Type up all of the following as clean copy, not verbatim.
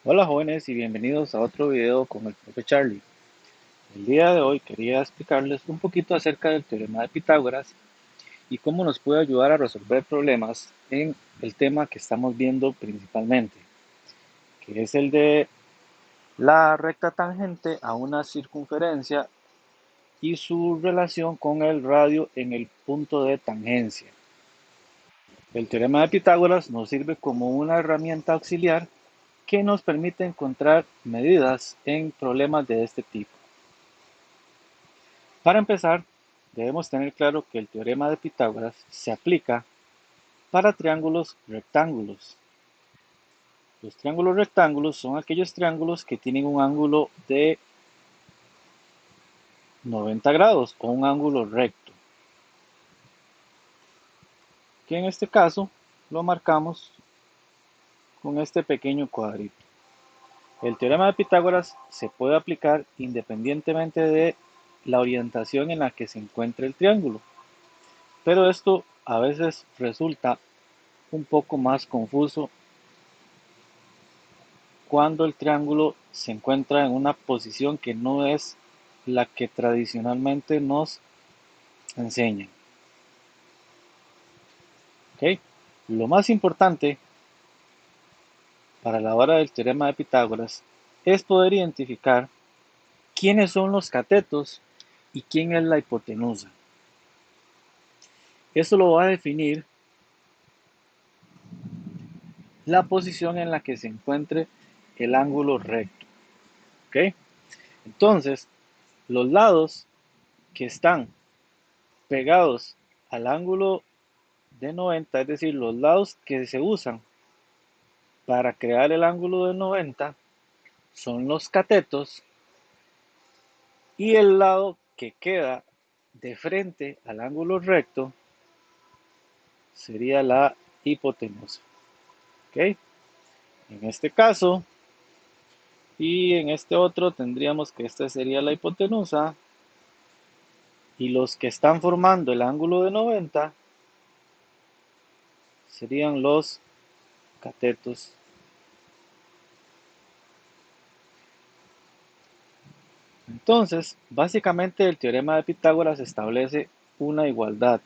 Hola jóvenes y bienvenidos a otro video con el profe Charlie. El día de hoy quería explicarles un poquito acerca del teorema de Pitágoras y cómo nos puede ayudar a resolver problemas en el tema que estamos viendo principalmente, que es el de la recta tangente a una circunferencia y su relación con el radio en el punto de tangencia. El teorema de Pitágoras nos sirve como una herramienta auxiliar que nos permite encontrar medidas en problemas de este tipo. Para empezar, debemos tener claro que el teorema de Pitágoras se aplica para triángulos rectángulos. Los triángulos rectángulos son aquellos triángulos que tienen un ángulo de 90 grados o un ángulo recto, que en este caso lo marcamos con este pequeño cuadrito. El teorema de Pitágoras se puede aplicar independientemente de la orientación en la que se encuentre el triángulo, pero esto a veces resulta un poco más confuso cuando el triángulo se encuentra en una posición que no es la que tradicionalmente nos enseñan. ¿Okay? Lo más importante para la hora del teorema de Pitágoras es poder identificar quiénes son los catetos y quién es la hipotenusa. Esto lo va a definir la posición en la que se encuentre el ángulo recto. ¿Okay? Entonces, los lados que están pegados al ángulo de 90, es decir, los lados que se usan para crear el ángulo de 90 son los catetos y el lado que queda de frente al ángulo recto sería la hipotenusa. ¿Okay? En este caso y en este otro tendríamos que esta sería la hipotenusa y los que están formando el ángulo de 90 serían los catetos. Entonces, básicamente el teorema de Pitágoras establece una igualdad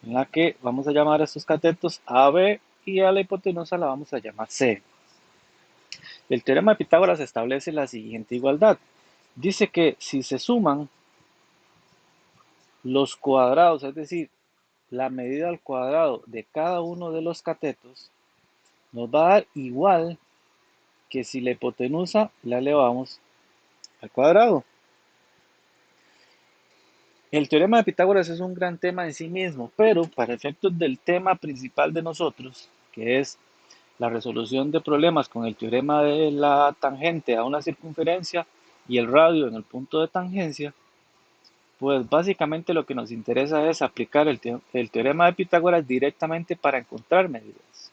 en la que vamos a llamar a estos catetos A, B y a la hipotenusa la vamos a llamar C. El teorema de Pitágoras establece la siguiente igualdad. Dice que si se suman los cuadrados, es decir, la medida al cuadrado de cada uno de los catetos, nos va a dar igual que si la hipotenusa la elevamos al cuadrado. El teorema de Pitágoras es un gran tema en sí mismo, pero para efectos del tema principal de nosotros, que es la resolución de problemas con el teorema de la tangente a una circunferencia y el radio en el punto de tangencia, pues básicamente lo que nos interesa es aplicar el teorema de Pitágoras directamente para encontrar medidas.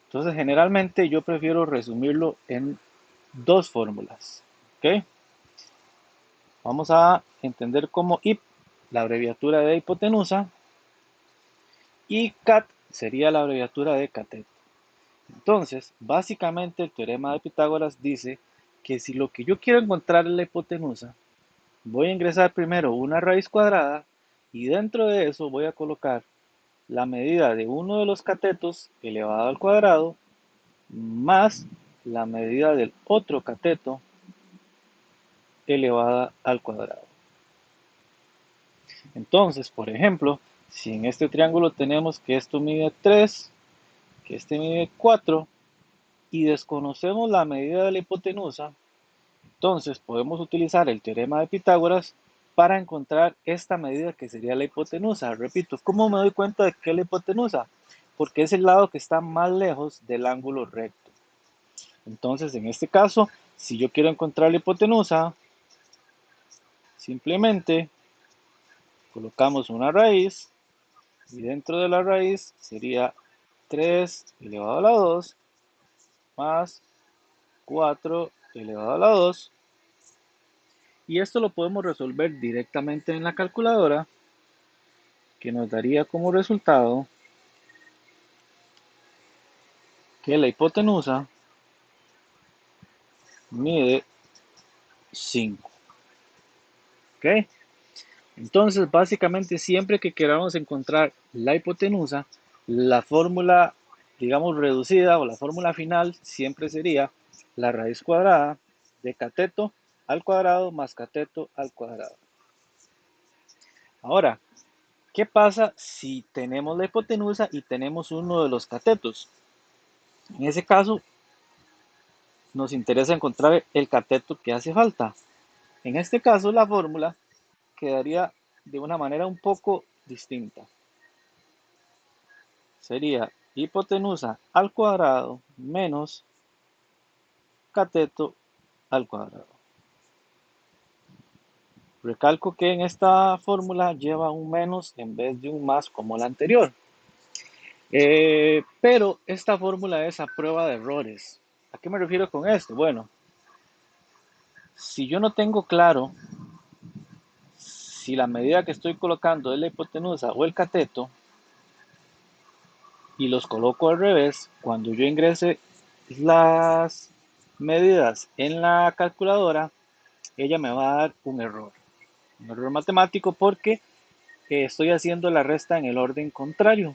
Entonces, generalmente yo prefiero resumirlo en dos fórmulas. ¿Ok? Vamos a entender como IP, la abreviatura de hipotenusa, y CAT sería la abreviatura de cateto. Entonces, básicamente el teorema de Pitágoras dice que si lo que yo quiero encontrar es la hipotenusa, voy a ingresar primero una raíz cuadrada y dentro de eso voy a colocar la medida de uno de los catetos elevado al cuadrado más la medida del otro cateto elevada al cuadrado. Entonces, por ejemplo, si en este triángulo tenemos que esto mide 3, que este mide 4 y desconocemos la medida de la hipotenusa, entonces podemos utilizar el teorema de Pitágoras para encontrar esta medida que sería la hipotenusa. Repito, ¿cómo me doy cuenta de que es la hipotenusa? Porque es el lado que está más lejos del ángulo recto. Entonces, en este caso, si yo quiero encontrar la hipotenusa, simplemente colocamos una raíz y dentro de la raíz sería 3 elevado a la 2 más 4 elevado a la 2. Y esto lo podemos resolver directamente en la calculadora, que nos daría como resultado que la hipotenusa mide 5. ¿Ok? Entonces, básicamente, siempre que queramos encontrar la hipotenusa, la fórmula, digamos, reducida o la fórmula final siempre sería la raíz cuadrada de cateto al cuadrado más cateto al cuadrado. Ahora, ¿qué pasa si tenemos la hipotenusa y tenemos uno de los catetos? En ese caso, nos interesa encontrar el cateto que hace falta. En este caso, la fórmula quedaría de una manera un poco distinta. Sería hipotenusa al cuadrado menos cateto al cuadrado. Recalco que en esta fórmula lleva un menos en vez de un más como la anterior. Pero esta fórmula es a prueba de errores. ¿A qué me refiero con esto? Bueno, si yo no tengo claro si la medida que estoy colocando es la hipotenusa o el cateto y los coloco al revés, cuando yo ingrese las medidas en la calculadora, ella me va a dar un error matemático porque estoy haciendo la resta en el orden contrario.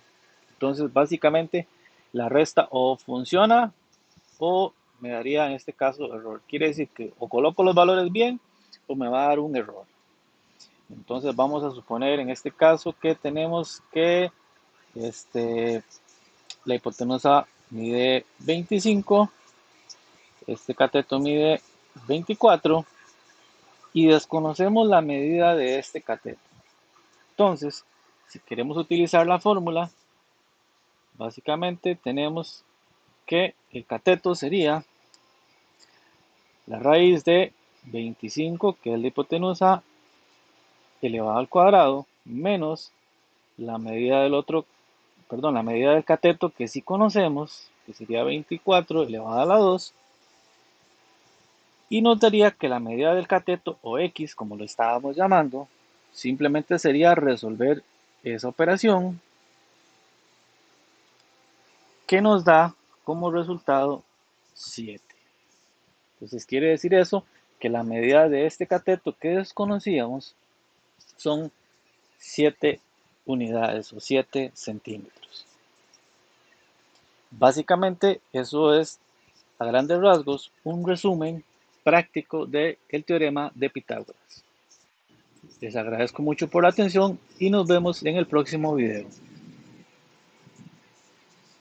Entonces, básicamente, la resta o funciona o me daría en este caso error. Quiere decir que o coloco los valores bien o me va a dar un error. Entonces, vamos a suponer en este caso que tenemos que la hipotenusa mide 25, este cateto mide 24 y desconocemos la medida de este cateto. Entonces, si queremos utilizar la fórmula, básicamente tenemos que el cateto sería la raíz de 25, que es la hipotenusa, elevado al cuadrado, menos la medida del otro, perdón, la medida del cateto que sí conocemos, que sería 24 elevado a la 2, y nos daría que la medida del cateto, o x como lo estábamos llamando, simplemente sería resolver esa operación que nos da como resultado 7. Entonces quiere decir eso que la medida de este cateto que desconocíamos son 7 unidades o 7 centímetros. Básicamente eso es a grandes rasgos un resumen práctico del teorema de Pitágoras. Les agradezco mucho por la atención y nos vemos en el próximo video.